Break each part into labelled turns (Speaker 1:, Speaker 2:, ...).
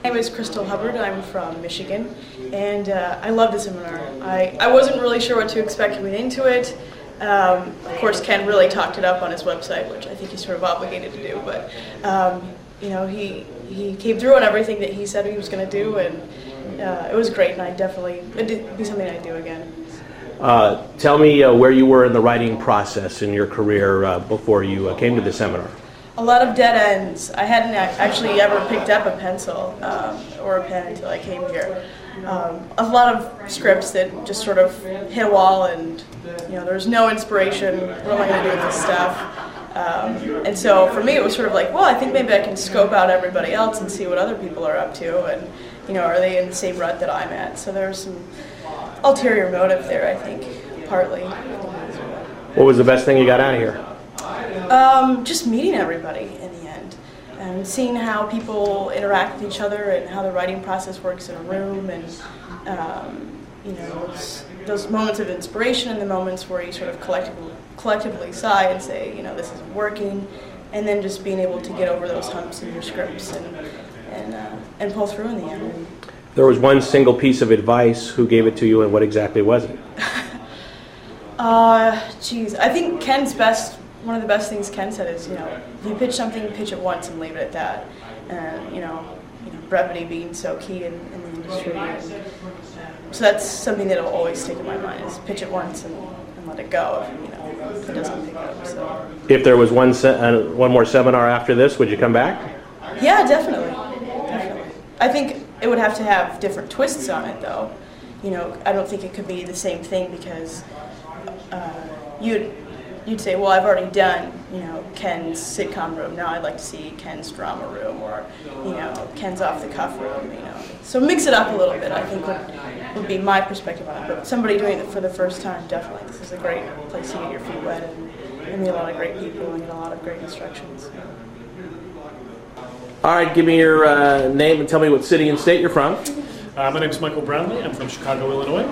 Speaker 1: My name is Crystal Hubbard. I'm from Michigan, and I love the seminar. I wasn't really sure what to expect coming into it. Of course, Ken really talked it up on his website, which I think he's sort of obligated to do, but he came through on everything that he said he was going to do, and it was great, and it'd be something I'd do again.
Speaker 2: Tell me where you were in the writing process in your career before you came to the seminar.
Speaker 1: A lot of dead ends. I hadn't actually ever picked up a pencil or a pen until I came here. A lot of scripts that just sort of hit a wall, and there was no inspiration. What am I going to do with this stuff? And so for me, it was sort of like, well, I think maybe I can scope out everybody else and see what other people are up to, and are they in the same rut that I'm at? So there's some ulterior motive there, I think, partly.
Speaker 2: What was the best thing you got out of here?
Speaker 1: Just meeting everybody in the end, and seeing how people interact with each other and how the writing process works in a room, and those moments of inspiration and the moments where you sort of collectively sigh and say, this isn't working, and then just being able to get over those humps in your scripts and pull through in the end.
Speaker 2: There was one single piece of advice. Who gave it to you, and what exactly was it?
Speaker 1: I think one of the best things Ken said is, if you pitch something, pitch it once and leave it at that. And, brevity being so key in the industry. And so that's something that'll always stick in my mind, is pitch it once and let it go if it doesn't pick up. So. If there was
Speaker 2: one more seminar after this, would you come back?
Speaker 1: Yeah, definitely. I think it would have to have different twists on it, though. I don't think it could be the same thing, because you'd say, well, I've already done, Ken's sitcom room. Now I'd like to see Ken's drama room, or, Ken's off the cuff room, So mix it up a little bit, I think, would be my perspective on it. But somebody doing it for the first time, definitely. This is a great place to get your feet wet and meet a lot of great people and get a lot of great instructions.
Speaker 2: All right, give me your name and tell me what city and state you're from.
Speaker 3: My name is Michael Brownlee. I'm from Chicago, Illinois.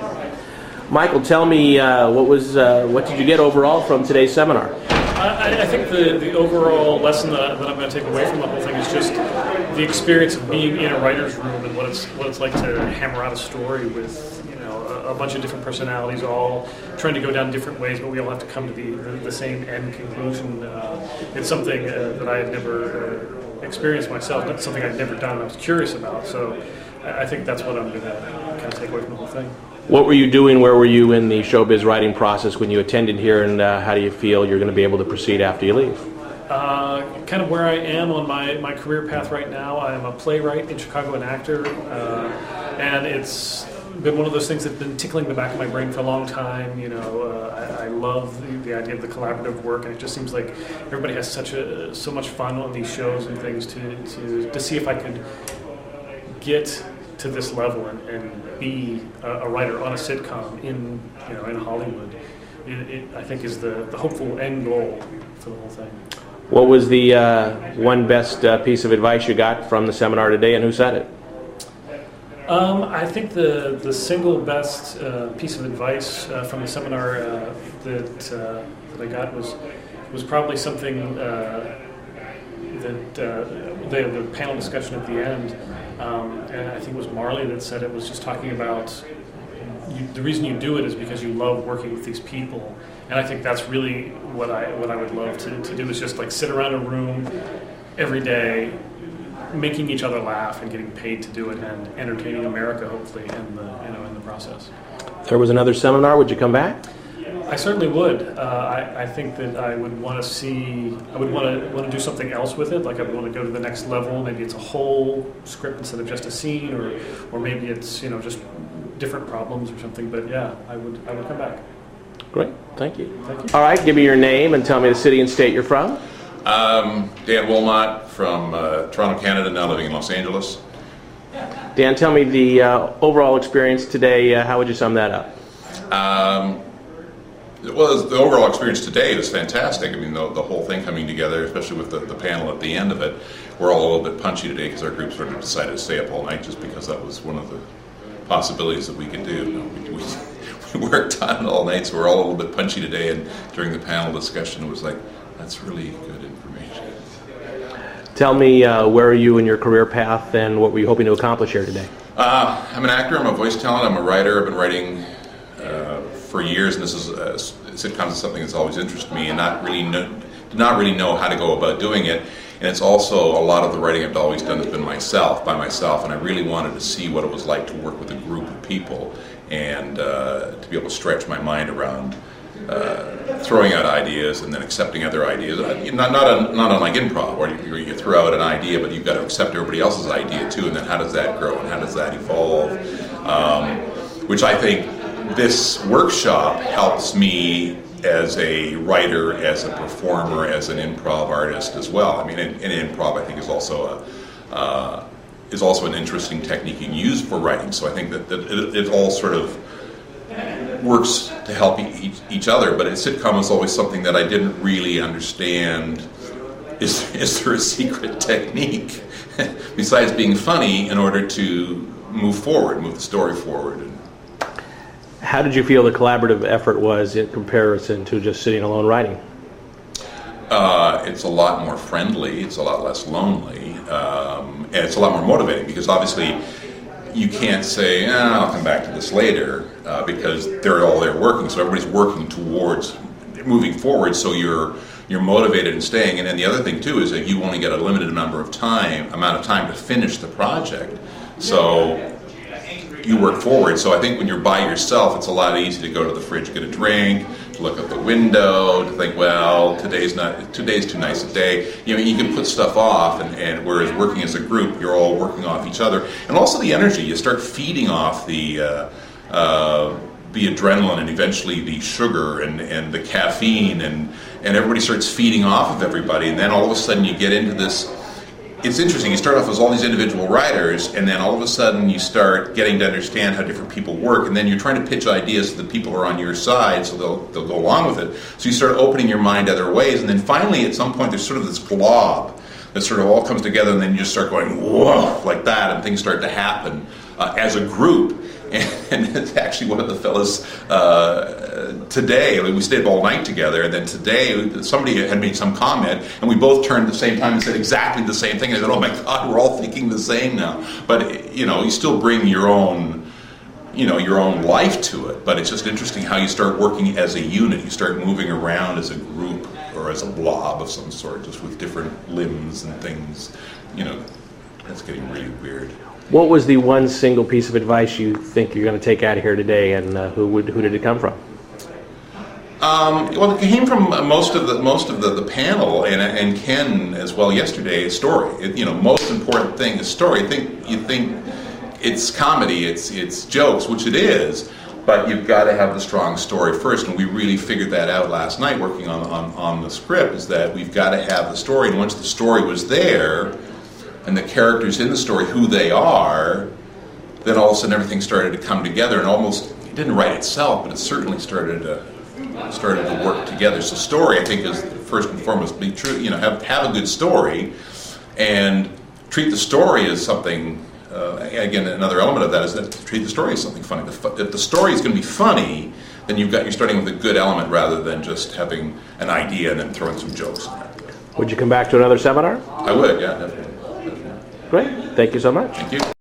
Speaker 2: Michael, tell me what did you get overall from today's seminar?
Speaker 3: I think the overall lesson that I'm going to take away from the whole thing is just the experience of being in a writer's room, and what it's like to hammer out a story with a bunch of different personalities, all trying to go down different ways, but we all have to come to the same end conclusion. It's something that I had never experienced myself. That's something I'd never done. I was curious about, so I think that's what I'm going to kind of take away from the whole thing.
Speaker 2: What were you doing? Where were you in the showbiz writing process when you attended here, and how do you feel you're going to be able to proceed after you leave?
Speaker 3: Kind of where I am on my career path right now. I'm a playwright in Chicago, an actor, and it's been one of those things that's been tickling the back of my brain for a long time. I love the idea of the collaborative work, and it just seems like everybody has so much fun on these shows and things to see if I could get to this level and be a writer on a sitcom in Hollywood. I think is the hopeful end goal for the whole thing.
Speaker 2: What was the one best piece of advice you got from the seminar today, and who said it?
Speaker 3: I think the single best piece of advice from the seminar that I got was probably something that the panel discussion at the end. And I think it was Marley that said it, was just talking about the reason you do it is because you love working with these people. And I think that's really what I would love to do, is just like sit around a room every day, making each other laugh and getting paid to do it, and entertaining America, hopefully, in the process.
Speaker 2: If there was another seminar, would you come back?
Speaker 3: I certainly would. I think that I would want to do something else with it. Like I would want to go to the next level. Maybe it's a whole script instead of just a scene, or maybe it's just different problems or something. But yeah, I would come back.
Speaker 2: Great, thank you. All right, give me your name and tell me the city and state you're from.
Speaker 4: Dan Wilmot from Toronto, Canada, now living in Los Angeles.
Speaker 2: Dan, tell me the overall experience today. How would you sum that up?
Speaker 4: Well, the overall experience today was fantastic. I mean, the whole thing coming together, especially with the panel at the end of it. We're all a little bit punchy today because our group sort of decided to stay up all night, just because that was one of the possibilities that we could do. We worked on it all night, so we're all a little bit punchy today. And during the panel discussion, it was like, that's really good information.
Speaker 2: Tell me, where are you in your career path, and what were you hoping to accomplish here today?
Speaker 4: I'm an actor, I'm a voice talent, I'm a writer. I've been writing for years, and this is sitcoms is something that's always interested me, and did not really know how to go about doing it. And it's also, a lot of the writing I've always done has been by myself, and I really wanted to see what it was like to work with a group of people, and to be able to stretch my mind around throwing out ideas and then accepting other ideas. Not unlike improv, where you throw out an idea, but you've got to accept everybody else's idea too, and then how does that grow and how does that evolve? Which I think this workshop helps me as a writer, as a performer, as an improv artist as well. I mean, and improv I think is also an interesting technique you can use for writing. So I think that it all sort of works to help each other. But a sitcom is always something that I didn't really understand. Is there a secret technique besides being funny in order to move the story forward?
Speaker 2: How did you feel the collaborative effort was in comparison to just sitting alone writing?
Speaker 4: It's a lot more friendly, it's a lot less lonely, and it's a lot more motivating, because obviously you can't say, I'll come back to this later, because they're all there working, so everybody's working towards moving forward, so you're motivated and staying. And then the other thing too is that you only get a limited amount of time to finish the project, so you work forward. So I think when you're by yourself, it's a lot easier to go to the fridge, get a drink, to look out the window, to think, well, today's too nice a day. You can put stuff off, and whereas working as a group, you're all working off each other. And also the energy, you start feeding off the adrenaline and eventually the sugar and the caffeine, and everybody starts feeding off of everybody, and then all of a sudden you get into this. It's interesting, you start off as all these individual writers, and then all of a sudden you start getting to understand how different people work, and then you're trying to pitch ideas so that people are on your side, so they'll go along with it. So you start opening your mind other ways, and then finally at some point there's sort of this glob that sort of all comes together, and then you just start going, whoa, like that, and things start to happen as a group. And it's actually one of the fellas today, we stayed all night together, and then today somebody had made some comment, and we both turned at the same time and said exactly the same thing. And I said, oh my God, we're all thinking the same now. But, you still bring your own life to it. But it's just interesting how you start working as a unit. You start moving around as a group or as a blob of some sort, just with different limbs and things. That's getting really weird.
Speaker 2: What was the one single piece of advice you think you're going to take out of here today, and who did it come from?
Speaker 4: Well, it came from most of the panel and Ken as well yesterday. Story. Most important thing is story. You think it's comedy, it's jokes, which it is, but you've got to have the strong story first. And we really figured that out last night working on the script. Is that we've got to have the story, and once the story was there, and the characters in the story, who they are, then all of a sudden everything started to come together, and almost, it didn't write itself, but it certainly started to work together. So story, I think, is first and foremost, be true, have a good story, and treat the story as something, again, another element of that is that treat the story as something funny. If the story is going to be funny, then you're starting with a good element rather than just having an idea and then throwing some jokes in it.
Speaker 2: Would you come back to another seminar?
Speaker 4: I would, yeah, definitely.
Speaker 2: Great. Thank you so much.
Speaker 4: Thank you.